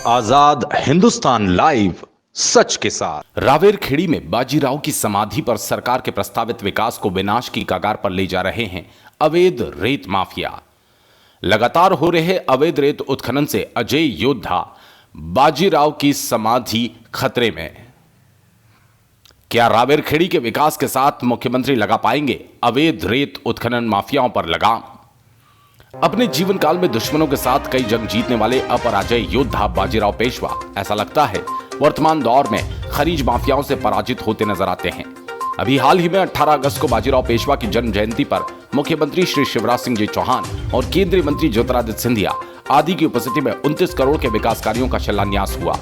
आजाद Hindustan live, सच के साथ। रावेरखेड़ी में बाजीराव की समाधि पर सरकार के प्रस्तावित विकास को विनाश की कगार पर ले जा रहे हैं अवैध रेत माफिया। लगातार हो रहे अवैध रेत उत्खनन से अजय योद्धा बाजीराव की समाधि खतरे में। क्या रावेरखेड़ी के विकास के साथ मुख्यमंत्री लगा पाएंगे अवैध रेत उत्खनन माफियाओं पर लगाम? अपने जीवन काल में दुश्मनों के साथ कई जंग जीतने वाले अपराजय योद्धा बाजीराव पेशवा ऐसा लगता है वर्तमान दौर में खनिज माफियाओं से पराजित होते नजर आते हैं। अभी हाल ही में 18 अगस्त को बाजीराव पेशवा की जन्म जयंती पर मुख्यमंत्री श्री शिवराज सिंह जी चौहान और केंद्रीय मंत्री ज्योतिरादित्य सिंधिया आदि की उपस्थिति में 29 करोड़ के विकास कार्यों का शिलान्यास हुआ।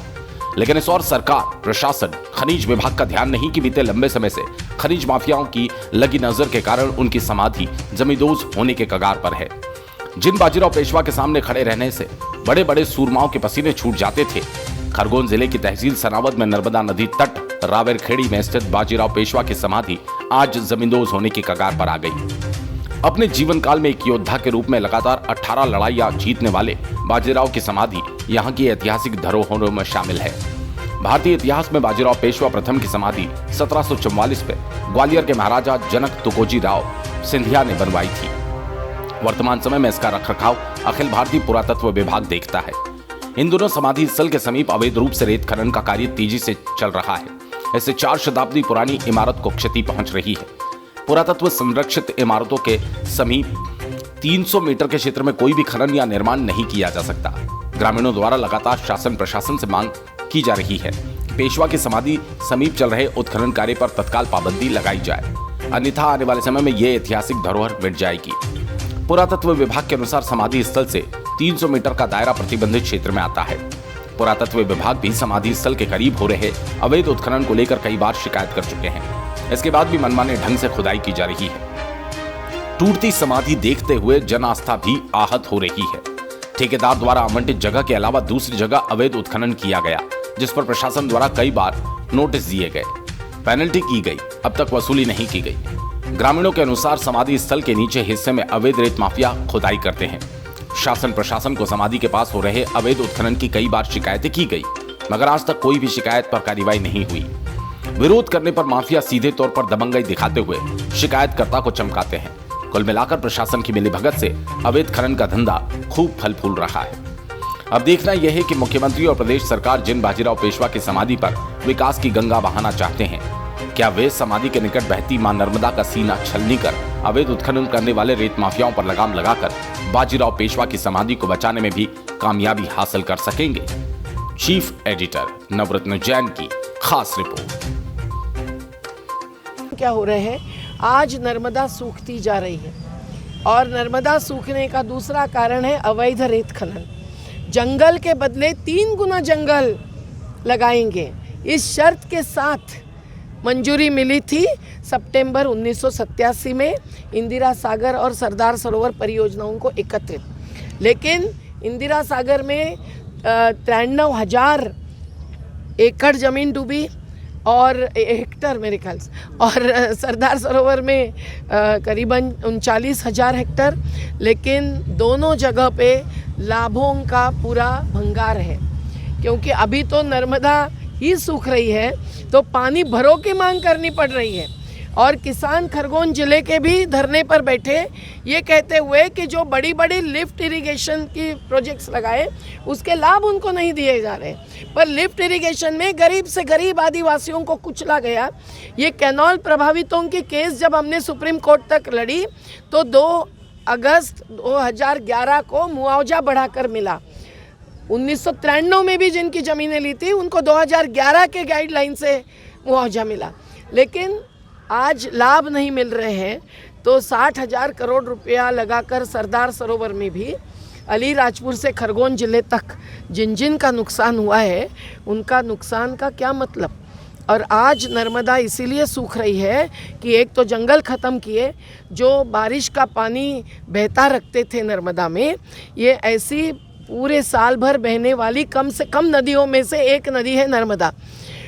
लेकिन इस और सरकार, प्रशासन, खनिज विभाग का ध्यान नहीं कि बीते लंबे समय से खनिज माफियाओं की लगी नजर के कारण उनकी समाधि जमींदोज होने के कगार पर है। जिन बाजीराव पेशवा के सामने खड़े रहने से बड़े बड़े सूरमाओं के पसीने छूट जाते थे, खरगोन जिले की तहसील सनावद में नर्मदा नदी तट रावेरखेड़ी में स्थित बाजीराव पेशवा की समाधि आज जमींदोज होने की कगार पर आ गई। अपने जीवन काल में एक योद्धा के रूप में लगातार 18 लड़ाइयां जीतने वाले बाजीराव की समाधि यहां की ऐतिहासिक धरोहरों में शामिल है। भारतीय इतिहास में बाजीराव पेशवा प्रथम की समाधि 1744 में ग्वालियर के महाराजा जनक तुकोजी राव सिंधिया ने बनवाई थी। वर्तमान समय में इसका रखरखाव अखिल भारतीय पुरातत्व विभाग देखता है। इन दोनों समाधि स्थल के समीप अवैध रूप से रेत खनन का कार्य तेजी से चल रहा है। इससे 4 शताब्दी पुरानी इमारत को क्षति पहुंच रही है। पुरातत्व संरक्षित इमारतों के समीप 300 मीटर के क्षेत्र में कोई भी खनन या निर्माण नहीं किया जा सकता। ग्रामीणों द्वारा लगातार शासन प्रशासन से मांग की जा रही है कि पेशवा की समाधि समीप चल रहे उत्खनन कार्य पर तत्काल पाबंदी लगाई जाए, अन्यथा आने वाले समय में यह ऐतिहासिक धरोहर मिट जाएगी। पुरातत्व विभाग के अनुसार समाधि स्थल से 300 मीटर का दायरा प्रतिबंधित क्षेत्र में आता है। पुरातत्व विभाग भी समाधि स्थल के करीब हो रहे अवैध उत्खनन को लेकर कई बार शिकायत कर चुके हैं। इसके बाद भी मनमाने ढंग से खुदाई की जा रही है। टूटती समाधि देखते हुए जन आस्था भी आहत हो रही है। ठेकेदार द्वारा आवंटित जगह के अलावा दूसरी जगह अवैध उत्खनन किया गया, जिस पर प्रशासन द्वारा कई बार नोटिस दिए गए, पेनल्टी की गई, अब तक वसूली नहीं की गई। ग्रामीणों के अनुसार समाधि स्थल के नीचे हिस्से में अवैध रेत माफिया खुदाई करते हैं। शासन प्रशासन को समाधि के पास हो रहे अवैध उत्खनन की कई बार शिकायतें की गई, मगर आज तक कोई भी शिकायत पर कार्रवाई नहीं हुई। विरोध करने पर माफिया सीधे तौर पर दबंगई दिखाते हुए शिकायतकर्ता को चमकाते हैं। कुल मिलाकर प्रशासन की मिलीभगत से अवैध खनन का धंधा खूब फल फूल रहा है। अब देखना यह है कि मुख्यमंत्री और प्रदेश सरकार जिन बाजीराव पेशवा की समाधि पर विकास की गंगा बहाना चाहते हैं, क्या वे समाधि के निकट बहती मां नर्मदा का सीना छलनी कर अवैध उत्खनन करने वाले रेत माफियाओं पर लगाम लगाकर बाजीराव पेशवा की समाधि को बचाने में भी कामयाबी हासिल कर सकेंगे? चीफ एडिटर नवरत्न जैन की खास रिपोर्ट। क्या हो रहे हैं, आज नर्मदा सूखती जा रही है और नर्मदा सूखने का दूसरा कारण है अवैध रेत खनन। जंगल के बदले 3 गुना जंगल लगाएंगे, इस शर्त के साथ मंजूरी मिली थी सितंबर 1987 में इंदिरा सागर और सरदार सरोवर परियोजनाओं को एकत्रित। लेकिन इंदिरा सागर में 93,000 एकड़ जमीन डूबी और हेक्टर मेरे ख्याल से, और सरदार सरोवर में करीबन 39,000 हेक्टर। लेकिन दोनों जगह पे लाभों का पूरा भंगार है, क्योंकि अभी तो नर्मदा ही सूख रही है तो पानी भरो की मांग करनी पड़ रही है। और किसान खरगोन जिले के भी धरने पर बैठे ये कहते हुए कि जो बड़ी बड़ी लिफ्ट इरिगेशन की प्रोजेक्ट्स लगाए उसके लाभ उनको नहीं दिए जा रहे, पर लिफ्ट इरिगेशन में गरीब से गरीब आदिवासियों को कुचला गया। ये कैनाल प्रभावितों की केस जब हमने सुप्रीम कोर्ट तक लड़ी तो 2 अगस्त 2011 को मुआवजा बढ़ाकर मिला। 1993 में भी जिनकी ज़मीनें ली थी उनको 2011 के गाइडलाइन से मुआवजा मिला, लेकिन आज लाभ नहीं मिल रहे हैं। तो 60,000 करोड़ रुपया लगाकर सरदार सरोवर में भी अलीराजपुर से खरगोन जिले तक जिन जिन का नुकसान हुआ है उनका नुकसान का क्या मतलब। और आज नर्मदा इसीलिए सूख रही है कि एक तो जंगल ख़त्म किए, जो बारिश का पानी बहता रखते थे नर्मदा में, ये ऐसी पूरे साल भर बहने वाली कम से कम नदियों में से एक नदी है नर्मदा।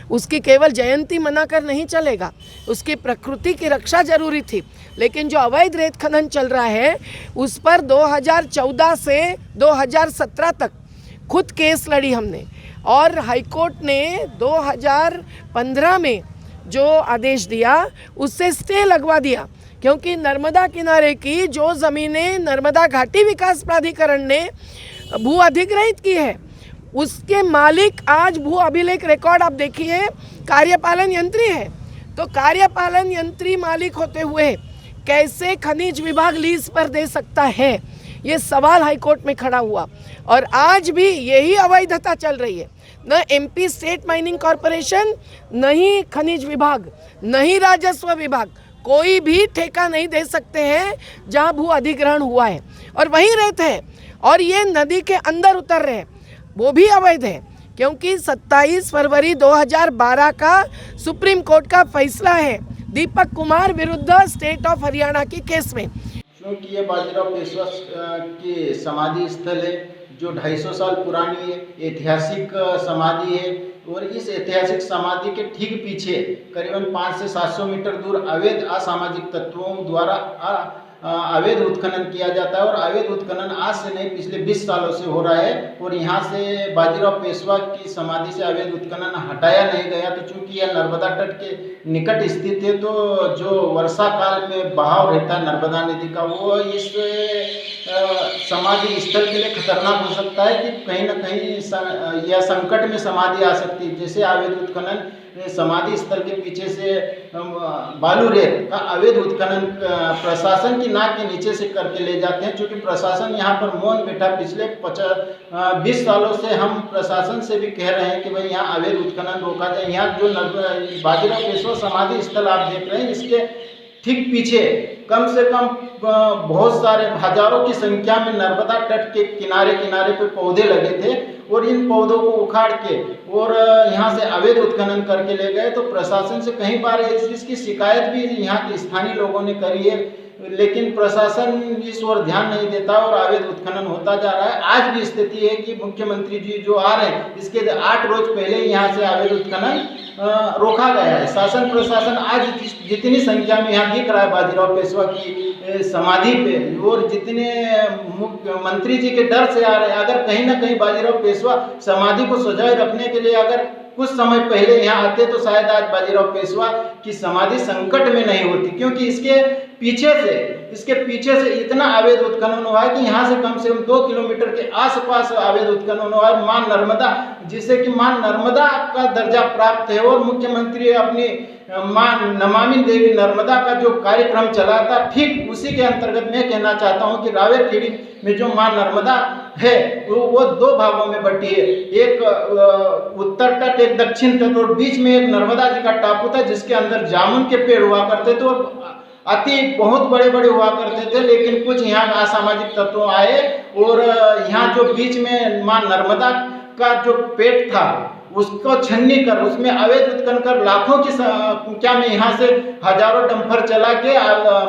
उसकी केवल जयंती मनाकर नहीं चलेगा, उसकी प्रकृति की रक्षा जरूरी थी। लेकिन जो अवैध रेत खनन चल रहा है उस पर 2014 से 2017 तक खुद केस लड़ी हमने। और हाईकोर्ट ने 2015 में जो आदेश दिया उससे स्टे लगवा दिया, क्योंकि नर्मदा किनारे की जो ज़मीनें नर्मदा घाटी विकास प्राधिकरण ने भू अधिग्रहित की है उसके मालिक आज भू अभिलेख रिकॉर्ड आप देखिए कार्यपालन यंत्री है। तो कार्यपालन यंत्री मालिक होते हुए कैसे खनिज विभाग लीज पर दे सकता है, ये सवाल हाईकोर्ट में खड़ा हुआ। और आज भी यही अवैधता चल रही है। न एमपी स्टेट माइनिंग कॉरपोरेशन, न ही खनिज विभाग, न ही राजस्व विभाग कोई भी ठेका नहीं दे सकते हैं जहां भू अधिग्रहण हुआ है और वहीं रहते हैं। और ये नदी के अंदर उतर रहे हैं, वो भी अवैध है, क्योंकि 27 फरवरी 2012 का सुप्रीम कोर्ट का फैसला है दीपक कुमार विरुद्ध स्टेट ऑफ हरियाणा की केस में। क्योंकि ये बाजीराव पेशवा की समाधि स्थल है जो 250 साल पुरानी है, ऐतिहासिक समाधि है। और इस ऐतिहासिक समाधि के ठीक पीछे करीबन 500 से 700 मीटर दूर अवैध असामाजिक तत्वों द्वारा अवैध उत्खनन किया जाता है। और अवैध उत्खनन आज से नहीं, पिछले 20 सालों से हो रहा है। और यहाँ से बाजीराव पेशवा की समाधि से अवैध उत्खनन हटाया नहीं गया। तो चूंकि यह नर्मदा तट के निकट स्थित है, तो जो वर्षा काल में बहाव रहता है नर्मदा नदी का, वो इस समाधि स्थल के लिए खतरनाक हो सकता है कि कहीं ना कहीं यह संकट में समाधि आ सकती है। जैसे अवैध उत्खनन समाधि स्थल के पीछे से बालू रेत का अवैध उत्खनन प्रशासन की नाक के नीचे से करके ले जाते हैं। क्योंकि प्रशासन यहाँ पर मौन बैठा। पिछले 20 सालों से हम प्रशासन से भी कह रहे हैं कि भाई यहाँ अवैध उत्खनन रोका जाए। यहाँ जो बाजीराव पेशवा समाधि स्थल आप देख रहे हैं, इसके ठीक पीछे कम से कम बहुत सारे हजारों की संख्या में नर्मदा तट के किनारे किनारे पे पौधे लगे थे। और इन पौधों को उखाड़ के और यहाँ से अवैध उत्खनन करके ले गए। तो प्रशासन से कई बार इसकी शिकायत भी यहाँ के स्थानीय लोगों ने करी है, लेकिन प्रशासन इस ओर ध्यान नहीं देता और अवैध उत्खनन होता जा रहा है। आज भी स्थिति है कि मुख्यमंत्री जी जो आ रहे हैं, इसके 8 रोज पहले यहाँ से अवैध उत्खनन रोका गया है। शासन प्रशासन आज जितनी संख्या में यहाँ दिख रहा है बाजीराव पेशवा की समाधि पे, और जितने मुख्यमंत्री जी के डर से आ रहे हैं, अगर कहीं ना कहीं बाजीराव पेशवा समाधि को सजाए रखने के लिए अगर कुछ समय पहले यहाँ आते तो शायद आज बाजीराव पेशवा की समाधि संकट में नहीं होती। क्योंकि इसके पीछे से इतना अवैध उत्खनन हुआ है कि यहाँ से कम 2 किलोमीटर के आसपास अवैध उत्खनन हुआ है। मां नर्मदा, जिसे कि मां नर्मदा का दर्जा प्राप्त है। और मुख्यमंत्री अपनी मां नमामि देवी नर्मदा का जो कार्यक्रम चला था, ठीक उसी के अंतर्गत मैं कहना चाहता हूँ कि रावेरखेड़ी में जो मां नर्मदा है वो 2 भागों में बटी है। एक उत्तर तट, एक दक्षिण तट, और बीच में एक नर्मदा जी का टापू था जिसके अंदर जामुन के पेड़ हुआ करते थे और बहुत बड़े बड़े हुआ करते थे। लेकिन कुछ यहाँ असामाजिक तत्व आए और यहाँ जो बीच में मां नर्मदा का जो पेट था उसको छन्नी कर उसमें अवैध उत्खनन कर लाखों की संख्या में यहाँ से हजारों डंपर चला के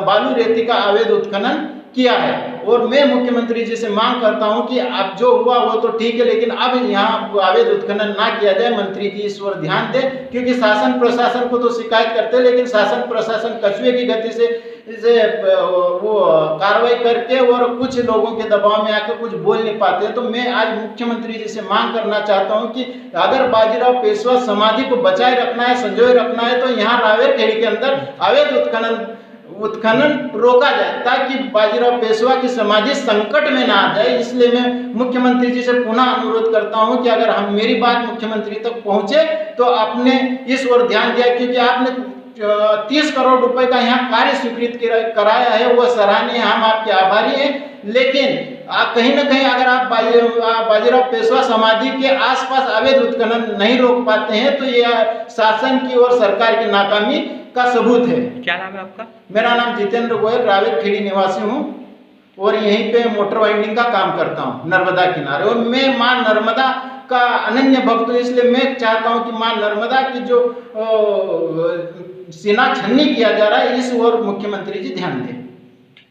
बालू रेती का अवैध उत्खनन किया है। और मैं मुख्यमंत्री जी से मांग करता हूं कि अब जो हुआ वो तो ठीक है, लेकिन अब यहाँ अवैध उत्खनन ना किया जाए। मंत्री जी इस ओर ध्यान दें, क्योंकि शासन प्रशासन को तो शिकायत करते हैं, लेकिन शासन प्रशासन कछुए की गति से वो कार्रवाई करके और कुछ लोगों के दबाव में आकर कुछ बोल नहीं पाते। तो मैं आज मुख्यमंत्री जी से मांग करना चाहता हूं कि अगर बाजीराव पेशवा समाधि को बचाए रखना है, संजोए रखना है, तो यहाँ रावेरखेड़ी के अंदर अवैध उत्खनन रोका जाए, ताकि बाजीराव पेशवा की समाधि संकट में ना आ जाए। इसलिए मैं मुख्यमंत्री जी से पुनः अनुरोध करता हूं कि अगर मेरी बात मुख्यमंत्री तक पहुंचे तो आपने इस ओर ध्यान दिया, क्योंकि आपने 30 करोड़ रुपए का यहाँ कार्य स्वीकृत कराया है, वह सराहनीय, हम आपके आभारी हैं। लेकिन कहीं ना कहीं अगर आप बाजीराव पेशवा समाधि के आसपास अवैध उत्खनन नहीं रोक पाते हैं तो यह शासन की और सरकार की नाकामी का सबूत है। क्या नाम है आपका? मेरा नाम जितेंद्र गोयल, रावेरखेड़ी निवासी हूँ और यहीं पे मोटर वाइंडिंग का काम करता हूँ नर्मदा किनारे। और मैं मां नर्मदा का अनन्य भक्त हूँ, इसलिए मैं चाहता हूँ कि मां नर्मदा की जो सीना छन्नी किया जा रहा है, इस ओर मुख्यमंत्री जी ध्यान दें।